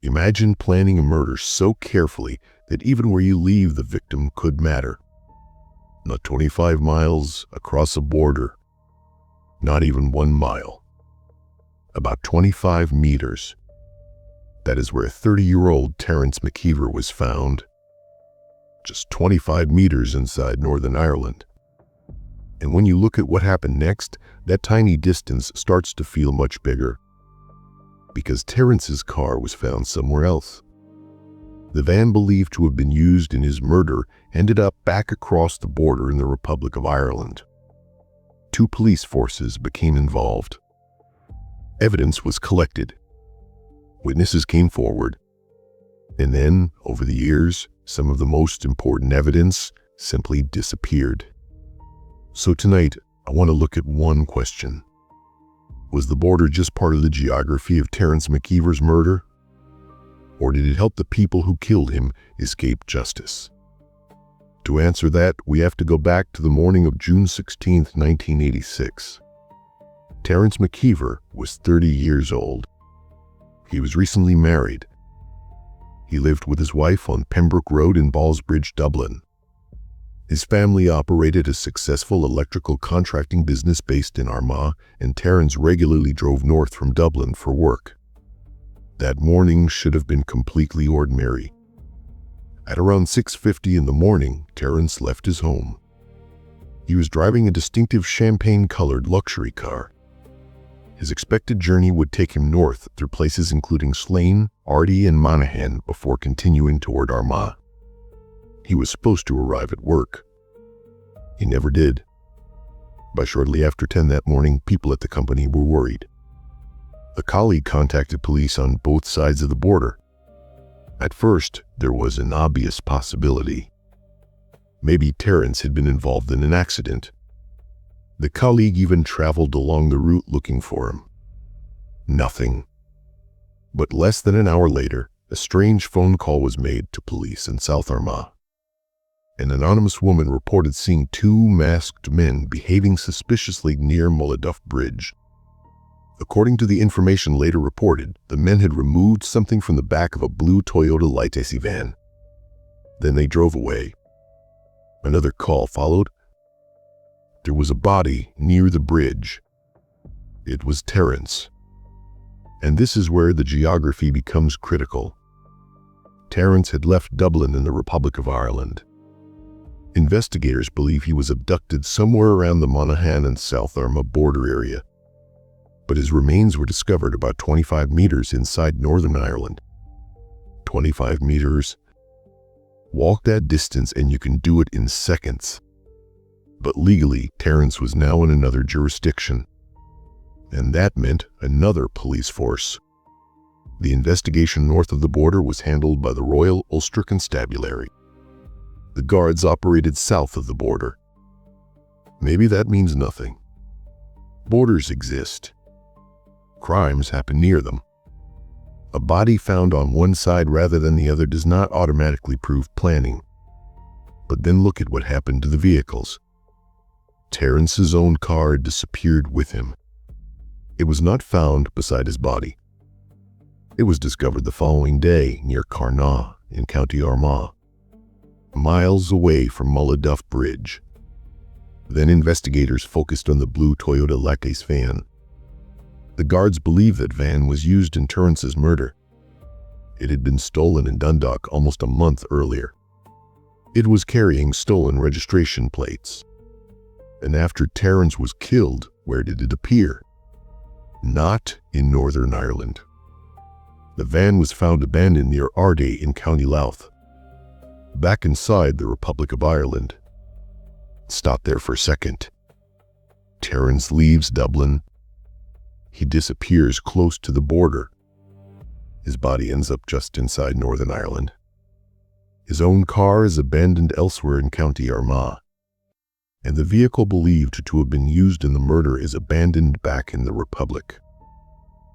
Imagine planning a murder so carefully that even where you leave the victim could matter. Not 25 miles across a border, not even 1 mile. About 25 meters. That is where 30-year-old Terence McKeever was found. Just 25 meters inside Northern Ireland. And when you look at what happened next, that tiny distance starts to feel much bigger. Because Terence's car was found somewhere else. The van believed to have been used in his murder ended up back across the border in the Republic of Ireland. 2 police forces became involved. Evidence was collected. Witnesses came forward. And then, over the years, some of the most important evidence simply disappeared. So tonight, I want to look at one question. Was the border just part of the geography of Terence McKeever's murder? Or did it help the people who killed him escape justice? To answer that, we have to go back to the morning of June 16th, 1986. Terence McKeever was 30 years old. He was recently married. He lived with his wife on Pembroke Road in Ballsbridge, Dublin. His family operated a successful electrical contracting business based in Armagh, and Terence regularly drove north from Dublin for work. That morning should have been completely ordinary. At around 6:50 in the morning, Terence left his home. He was driving a distinctive champagne-colored luxury car. His expected journey would take him north through places including Slane, Ardee, and Monaghan before continuing toward Armagh. He was supposed to arrive at work. He never did. By shortly after 10 that morning, people at the company were worried. A colleague contacted police on both sides of the border. At first, there was an obvious possibility. Maybe Terence had been involved in an accident. The colleague even traveled along the route looking for him. Nothing. But less than an hour later, a strange phone call was made to police in South Armagh. An anonymous woman reported seeing 2 masked men behaving suspiciously near Mullaghduff Bridge. According to the information later reported, the men had removed something from the back of a blue Toyota Liteace van. Then they drove away. Another call followed. There was a body near the bridge. It was Terence. And this is where the geography becomes critical. Terence had left Dublin in the Republic of Ireland. Investigators believe he was abducted somewhere around the Monaghan and South Armagh border area. But his remains were discovered about 25 meters inside Northern Ireland. 25 meters. Walk that distance and you can do it in seconds. But legally, Terence was now in another jurisdiction. And that meant another police force. The investigation north of the border was handled by the Royal Ulster Constabulary. The guards operated south of the border. Maybe that means nothing. Borders exist. Crimes happen near them. A body found on one side rather than the other does not automatically prove planning. But then look at what happened to the vehicles. Terence's own car disappeared with him. It was not found beside his body. It was discovered the following day near Carnaw in County Armagh, miles away from Mullaghduff Bridge. Then investigators focused on the blue Toyota Liteace van. The guards believe that van was used in Terence's murder. It had been stolen in Dundalk almost a month earlier. It was carrying stolen registration plates. And after Terence was killed, where did it appear? Not in Northern Ireland. The van was found abandoned near Ardee in County Louth, back inside the Republic of Ireland. Stop there for a second. Terence leaves Dublin. He disappears close to the border. His body ends up just inside Northern Ireland. His own car is abandoned elsewhere in County Armagh, and the vehicle believed to have been used in the murder is abandoned back in the Republic.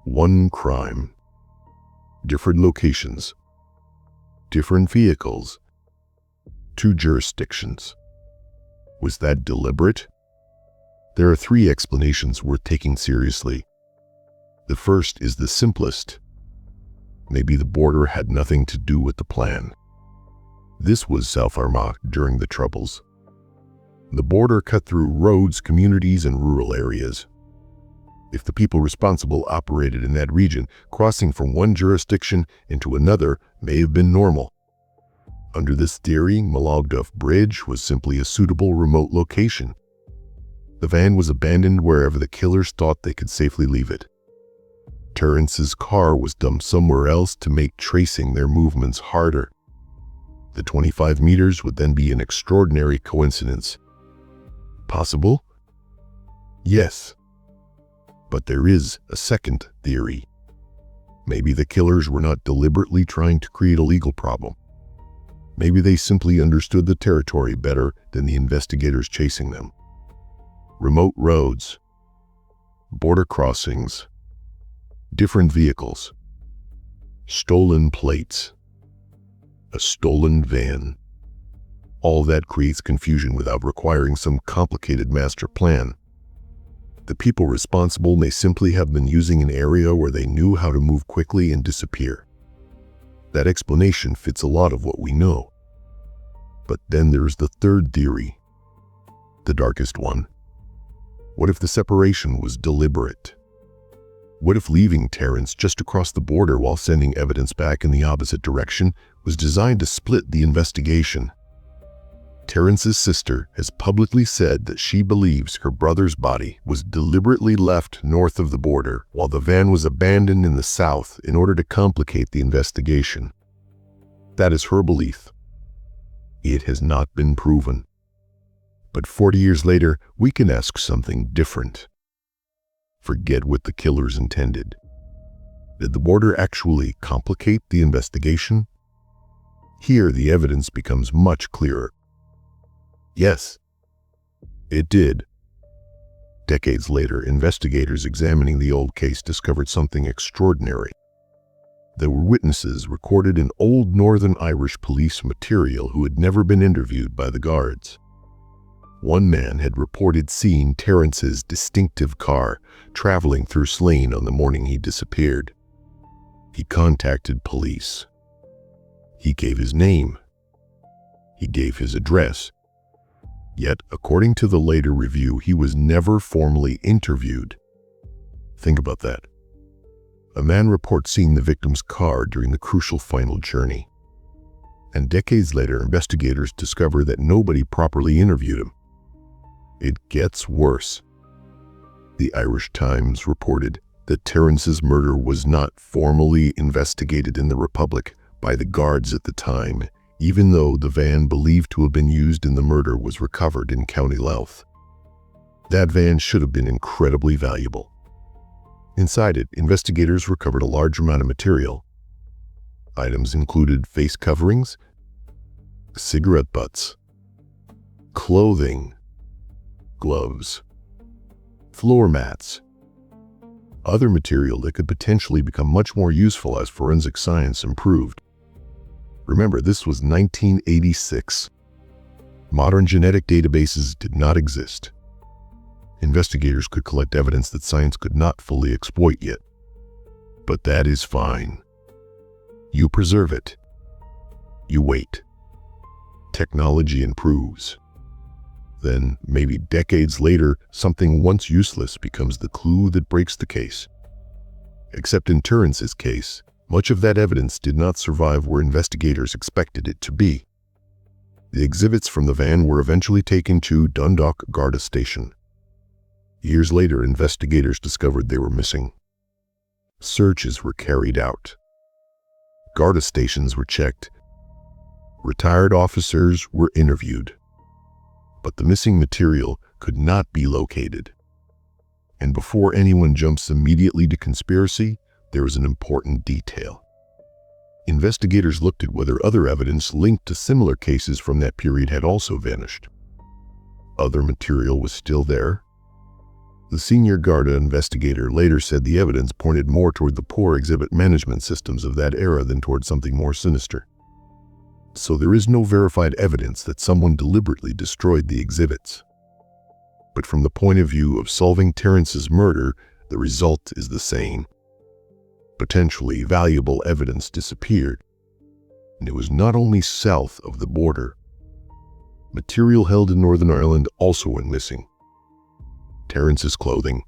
One crime. Different locations. Different vehicles. 2 jurisdictions. Was that deliberate? There are 3 explanations worth taking seriously. The first is the simplest. Maybe the border had nothing to do with the plan. This was South Armagh during the Troubles. The border cut through roads, communities, and rural areas. If the people responsible operated in that region, crossing from one jurisdiction into another may have been normal. Under this theory, Mullaghduff Bridge was simply a suitable remote location. The van was abandoned wherever the killers thought they could safely leave it. Terence's car was dumped somewhere else to make tracing their movements harder. The 25 meters would then be an extraordinary coincidence. Possible? Yes. But there is a second theory. Maybe the killers were not deliberately trying to create a legal problem. Maybe they simply understood the territory better than the investigators chasing them. Remote roads, border crossings, different vehicles, stolen plates, a stolen van. All that creates confusion without requiring some complicated master plan. The people responsible may simply have been using an area where they knew how to move quickly and disappear. That explanation fits a lot of what we know. But then there's the third theory, the darkest one. What if the separation was deliberate? What if leaving Terence just across the border while sending evidence back in the opposite direction was designed to split the investigation? Terence's sister has publicly said that she believes her brother's body was deliberately left north of the border while the van was abandoned in the south in order to complicate the investigation. That is her belief. It has not been proven. But 40 years later, we can ask something different. Forget what the killers intended. Did the border actually complicate the investigation? Here, the evidence becomes much clearer. Yes, it did. Decades later, investigators examining the old case discovered something extraordinary. There were witnesses recorded in old Northern Irish police material who had never been interviewed by the guards. One man had reported seeing Terence's distinctive car traveling through Slane on the morning he disappeared. He contacted police. He gave his name. He gave his address. Yet, according to the later review, he was never formally interviewed. Think about that. A man reports seeing the victim's car during the crucial final journey. And decades later, investigators discover that nobody properly interviewed him. It gets worse. The Irish Times reported that Terence's murder was not formally investigated in the Republic by the guards at the time, even though the van believed to have been used in the murder was recovered in County Louth. That van should have been incredibly valuable. Inside it, investigators recovered a large amount of material. Items included face coverings, cigarette butts, clothing, gloves, floor mats, other material that could potentially become much more useful as forensic science improved. Remember, this was 1986. Modern genetic databases did not exist. Investigators could collect evidence that science could not fully exploit yet. But that is fine. You preserve it. You wait. Technology improves. Then, maybe decades later, something once useless becomes the clue that breaks the case. Except in Terence's case, much of that evidence did not survive where investigators expected it to be. The exhibits from the van were eventually taken to Dundalk Garda Station. Years later, investigators discovered they were missing. Searches were carried out. Garda stations were checked. Retired officers were interviewed. But the missing material could not be located. And before anyone jumps immediately to conspiracy, there is an important detail. Investigators looked at whether other evidence linked to similar cases from that period had also vanished. Other material was still there. The senior Garda investigator later said the evidence pointed more toward the poor exhibit management systems of that era than toward something more sinister. So there is no verified evidence that someone deliberately destroyed the exhibits. But from the point of view of solving Terence's murder, the result is the same. potentially valuable evidence disappeared. And it was not only south of the border. Material held in Northern Ireland also went missing. Terence's clothing,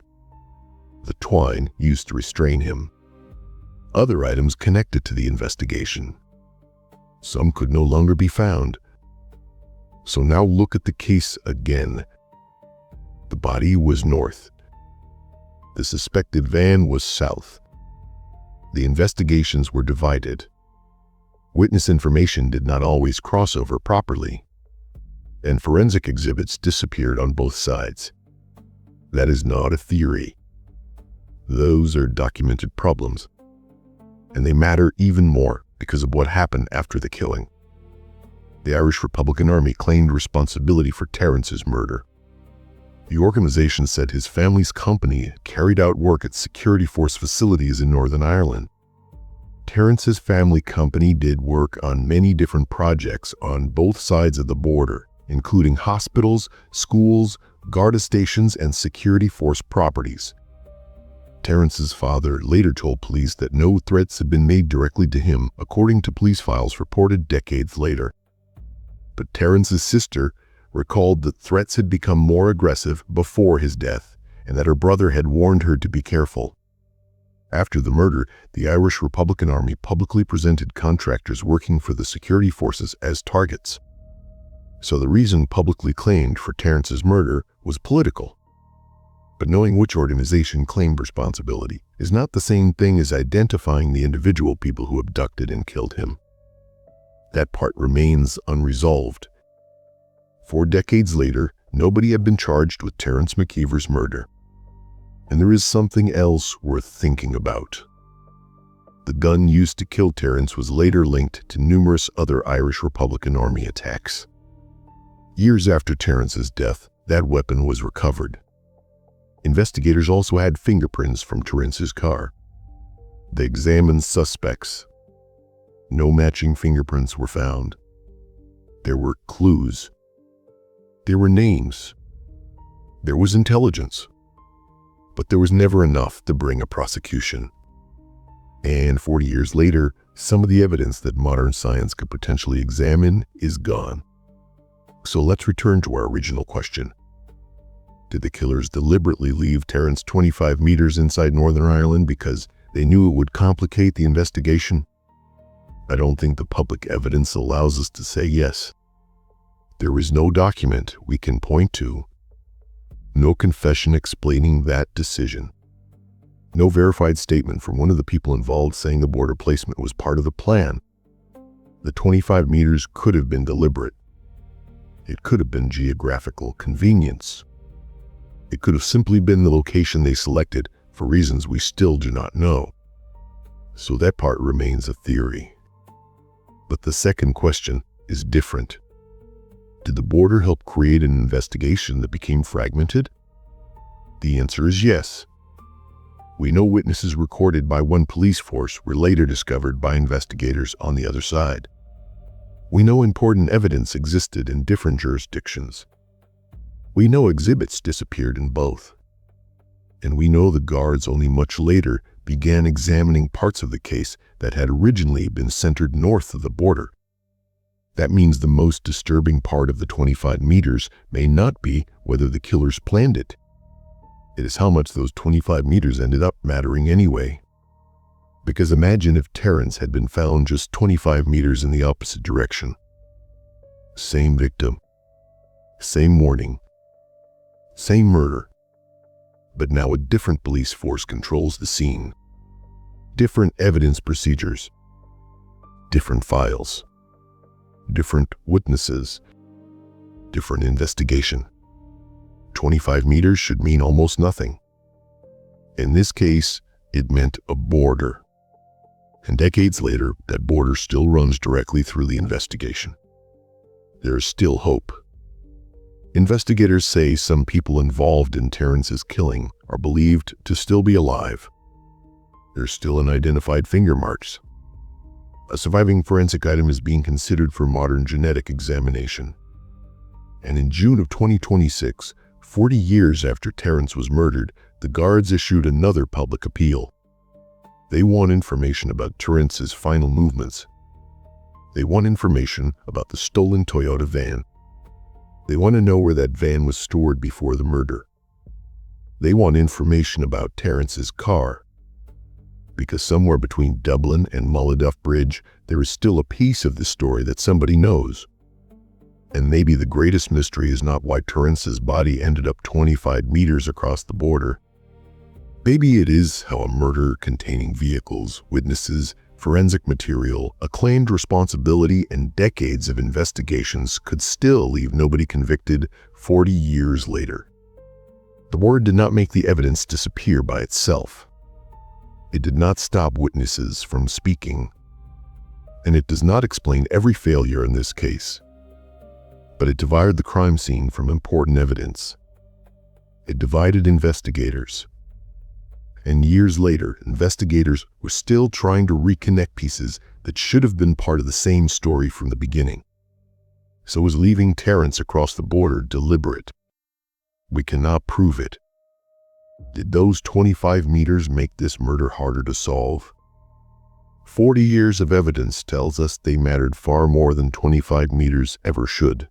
the twine used to restrain him, other items connected to the investigation. Some could no longer be found. So now look at the case again. The body was north. The suspected van was south. The investigations were divided. Witness information did not always cross over properly, and forensic exhibits disappeared on both sides. That is not a theory. Those are documented problems, and they matter even more because of what happened after the killing. The Irish Republican Army claimed responsibility for Terence's murder. The organization said his family's company carried out work at security force facilities in Northern Ireland. Terence's family company did work on many different projects on both sides of the border, including hospitals, schools, Garda stations, and security force properties. Terence's father later told police that no threats had been made directly to him, according to police files reported decades later. But Terence's sister recalled that threats had become more aggressive before his death, and that her brother had warned her to be careful. After the murder, the Irish Republican Army publicly presented contractors working for the security forces as targets. So the reason publicly claimed for Terence's murder was political. But knowing which organization claimed responsibility is not the same thing as identifying the individual people who abducted and killed him. That part remains unresolved. 4 decades later, nobody had been charged with Terence McKeever's murder. And there is something else worth thinking about. The gun used to kill Terence was later linked to numerous other Irish Republican Army attacks. Years after Terence's death, that weapon was recovered. Investigators also had fingerprints from Terence's car. They examined suspects. No matching fingerprints were found. There were clues. There were names. There was intelligence. But there was never enough to bring a prosecution. And 40 years later, some of the evidence that modern science could potentially examine is gone. So let's return to our original question. Did the killers deliberately leave Terence 25 meters inside Northern Ireland because they knew it would complicate the investigation? I don't think the public evidence allows us to say yes. There is no document we can point to, no confession explaining that decision, no verified statement from one of the people involved saying the border placement was part of the plan. The 25 meters could have been deliberate. It could have been geographical convenience. It could have simply been the location they selected for reasons we still do not know. So that part remains a theory. But the second question is different. Did the border help create an investigation that became fragmented? The answer is yes. We know witnesses recorded by one police force were later discovered by investigators on the other side. We know important evidence existed in different jurisdictions. We know exhibits disappeared in both. And we know the guards only much later began examining parts of the case that had originally been centered north of the border. That means the most disturbing part of the 25 meters may not be whether the killers planned it. It is how much those 25 meters ended up mattering anyway. Because imagine if Terence had been found just 25 meters in the opposite direction. Same victim, same warning, same murder. But now a different police force controls the scene. Different evidence procedures, different files, different witnesses, different investigation. 25 meters should mean almost nothing. In this case, it meant a border. And decades later, that border still runs directly through the investigation. There is still hope. Investigators say some people involved in Terence's killing are believed to still be alive. There's still unidentified finger marks. A surviving forensic item is being considered for modern genetic examination. And in June of 2026, 40 years after Terence was murdered, the guards issued another public appeal. They want information about Terence's final movements. They want information about the stolen Toyota van. They want to know where that van was stored before the murder. They want information about Terence's car. Because somewhere between Dublin and Mullaghduff Bridge, there is still a piece of this story that somebody knows. And maybe the greatest mystery is not why Terence's body ended up 25 meters across the border. Maybe it is how a murder containing vehicles, witnesses, forensic material, a claimed responsibility, and decades of investigations could still leave nobody convicted 40 years later. The word did not make the evidence disappear by itself. It did not stop witnesses from speaking. And it does not explain every failure in this case. But it divided the crime scene from important evidence. It divided investigators. And years later, investigators were still trying to reconnect pieces that should have been part of the same story from the beginning. So was leaving Terence across the border deliberate? We cannot prove it. Did those 25 meters make this murder harder to solve? 40 years of evidence tells us they mattered far more than 25 meters ever should.